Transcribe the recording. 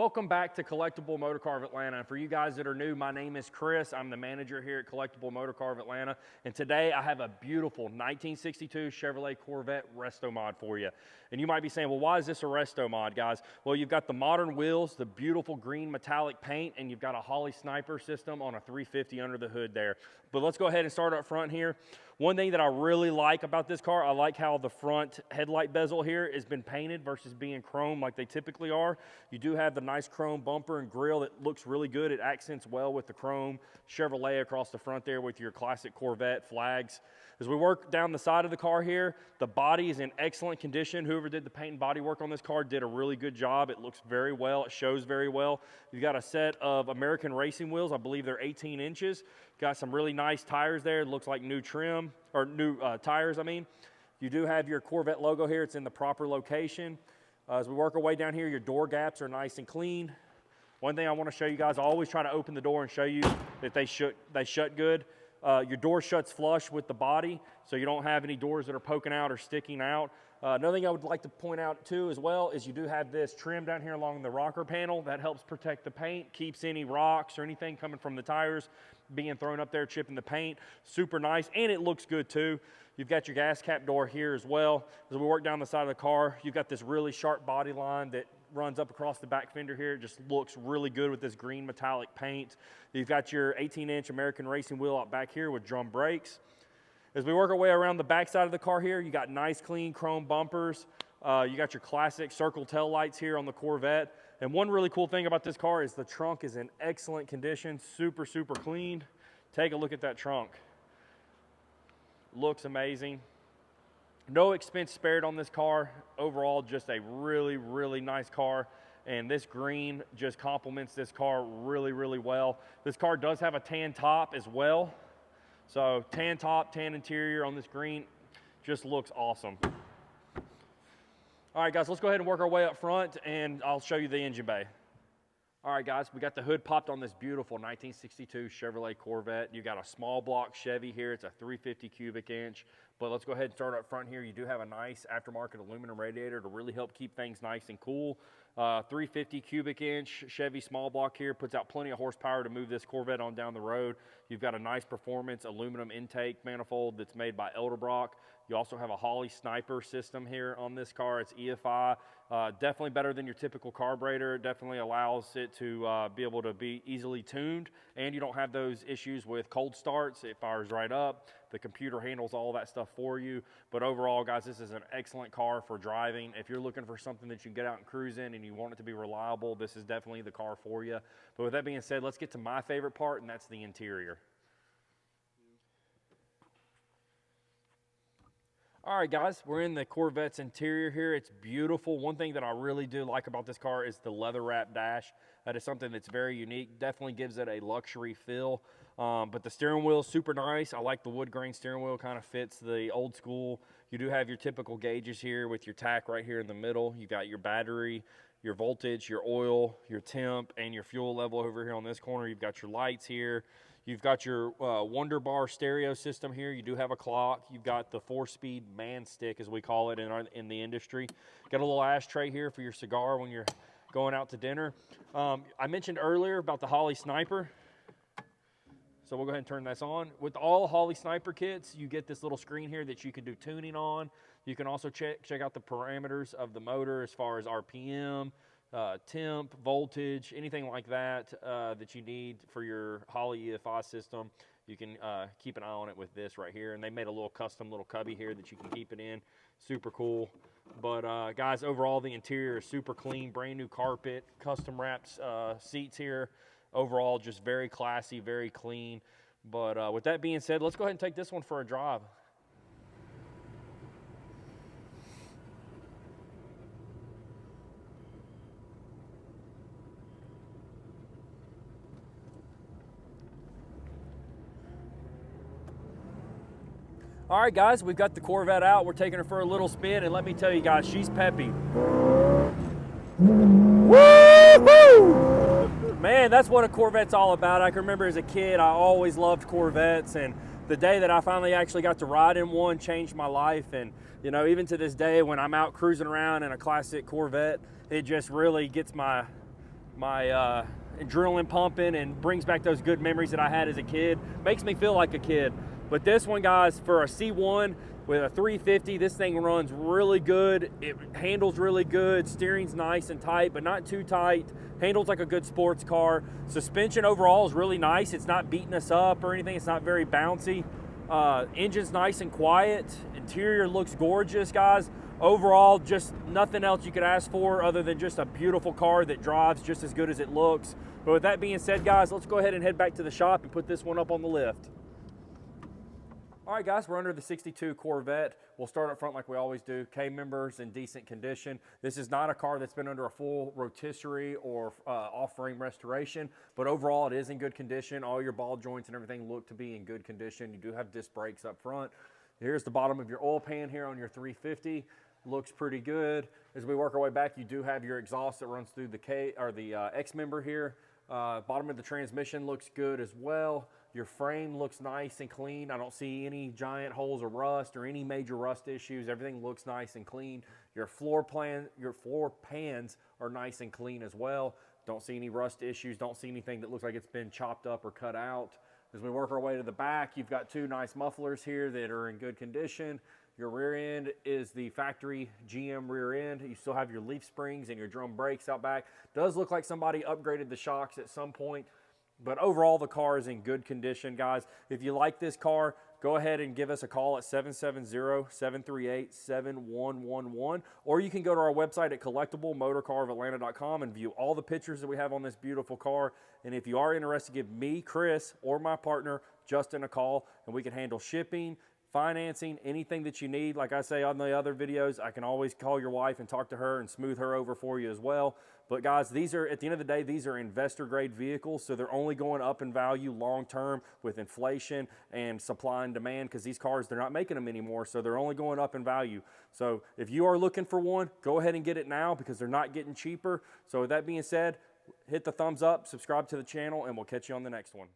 Welcome back to Collectible Motorcar of Atlanta. And for you guys that are new, my name is Chris. I'm the manager here at Collectible Motorcar of Atlanta. And today I have a beautiful 1962 Chevrolet Corvette Restomod for you. And you might be saying, well, why is this a Restomod, guys? Well, you've got the modern wheels, the beautiful green metallic paint, and you've got a HOLLEY sniper system on a 350 under the hood there. But let's go ahead and start up front here. One thing that I really like about this car, I like how the front headlight bezel here has been painted versus being chrome like they typically are. You do have the nice chrome bumper and grille that looks really good. It accents well with the chrome Chevrolet across the front there with your classic Corvette flags. As we work down the side of the car here, the body is in excellent condition. Whoever did the paint and body work on this car did a really good job. It looks very well. It shows very well. You've got a set of American racing wheels. I believe they're 18 inches. Got some really nice tires there. It looks like new trim, or new tires, I mean. You do have your Corvette logo here. It's in the proper location. As we work our way down here, your door gaps are nice and clean. One thing I want to show you guys, I always try to open the door and show you that they shut good. Your door shuts flush with the body, so you don't have any doors that are poking out or sticking out. Another thing I would like to point out too as well is you do have this trim down here along the rocker panel that helps protect the paint, keeps any rocks or anything coming from the tires being thrown up there, chipping the paint. Super nice, and it looks good too. You've got your gas cap door here as well. As we work down the side of the car, you've got this really sharp body line that runs up across the back fender here. It just looks really good with this green metallic paint. You've got your 18-inch American racing wheel out back here with drum brakes. As we work our way around the back side of the car here, you got nice clean chrome bumpers. You got your classic circle tail lights here on the Corvette. And one really cool thing about this car is the trunk is in excellent condition, super, super clean. Take a look at that trunk. Looks amazing. No expense spared on this car. Overall, just a really, really nice car. And this green just complements this car really, really well. This car does have a tan top as well. So tan top, tan interior on this green, just looks awesome. All right, guys, let's go ahead and work our way up front, and I'll show you the engine bay. All right, guys, we got the hood popped on this beautiful 1962 Chevrolet Corvette. You got a small block Chevy here. It's a 350 cubic inch. But let's go ahead and start up front here. You do have a nice aftermarket aluminum radiator to really help keep things nice and cool. 350 cubic inch Chevy small block here puts out plenty of horsepower to move this Corvette on down the road. You've got a nice performance aluminum intake manifold that's made by Edelbrock. You also have a HOLLEY sniper system here on this car. It's EFI. Definitely better than your typical carburetor. It definitely allows it to be able to be easily tuned, and you don't have those issues with cold starts. It fires right up. The computer handles all that stuff for you. But overall, guys, this is an excellent car for driving. If you're looking for something that you can get out and cruise in and you want it to be reliable, this is definitely the car for you. But with that being said, let's get to my favorite part, and that's the interior. All right, guys, we're in the Corvette's interior here. It's beautiful. One thing that I really do like about this car is the leather wrap dash. That is something that's very unique. Definitely gives it a luxury feel. But the steering wheel is super nice. I like the wood grain steering wheel. Kind of fits the old school. You do have your typical gauges here with your tack right here in the middle. You got your battery, your voltage, your oil, your temp, and your fuel level over here on this corner. You've got your lights here. You've got your Wonder Bar stereo system here. You do have a clock. You've got the 4-speed man stick, as we call it in the industry. Got a little ashtray here for your cigar when you're going out to dinner. I mentioned earlier about the HOLLEY sniper. So we'll go ahead and turn this on. With all HOLLEY sniper kits, you get this little screen here that you can do tuning on. You can also check out the parameters of the motor as far as RPM, temp, voltage, anything like that that you need for your HOLLEY EFI system. You can keep an eye on it with this right here. And they made a little custom little cubby here that you can keep it in. Super cool. But guys, overall the interior is super clean, brand new carpet, custom wrapped seats here. Overall, just very classy, very clean. But with that being said, let's go ahead and take this one for a drive. All right, guys, we've got the Corvette out. We're taking her for a little spin, and let me tell you guys, she's peppy. Woo-hoo! Man, that's what a Corvette's all about. I can remember as a kid, I always loved Corvettes, and the day that I finally actually got to ride in one changed my life. And, you know, even to this day, when I'm out cruising around in a classic Corvette, it just really gets my my adrenaline pumping and brings back those good memories that I had as a kid. Makes me feel like a kid. But this one, guys, for a C1 with a 350, this thing runs really good. It handles really good. Steering's nice and tight, but not too tight. Handles like a good sports car. Suspension overall is really nice. It's not beating us up or anything. It's not very bouncy. Engine's nice and quiet. Interior looks gorgeous, guys. Overall, just nothing else you could ask for other than just a beautiful car that drives just as good as it looks. But with that being said, guys, let's go ahead and head back to the shop and put this one up on the lift. All right, guys, we're under the 62 Corvette. We'll start up front like we always do. K-members in decent condition. This is not a car that's been under a full rotisserie or off-frame restoration, but overall it is in good condition. All your ball joints and everything look to be in good condition. You do have disc brakes up front. Here's the bottom of your oil pan here on your 350. Looks pretty good. As we work our way back, you do have your exhaust that runs through the X-member here. Bottom of the transmission looks good as well. Your frame looks nice and clean. I don't see any giant holes of rust or any major rust issues. Everything looks nice and clean. Your floor pans are nice and clean as well. Don't see any rust issues. Don't see anything that looks like it's been chopped up or cut out. As we work our way to the back, you've got two nice mufflers here that are in good condition. Your rear end is the factory GM rear end. You still have your leaf springs and your drum brakes out back. Does look like somebody upgraded the shocks at some point, but overall the car is in good condition, guys. If you like this car, go ahead and give us a call at 770-738-7111, or you can go to our website at collectiblemotorcarofatlanta.com and view all the pictures that we have on this beautiful car. And if you are interested, give me, Chris, or my partner, Justin, a call, and we can handle shipping, financing, anything that you need. Like I say on the other videos, I can always call your wife and talk to her and smooth her over for you as well. But guys, these are, at the end of the day, these are investor grade vehicles, so they're only going up in value long term with inflation and supply and demand, because these cars, they're not making them anymore, so they're only going up in value. So if you are looking for one, go ahead and get it now, because they're not getting cheaper. So with that being said, hit the thumbs up, subscribe to the channel, and we'll catch you on the next one.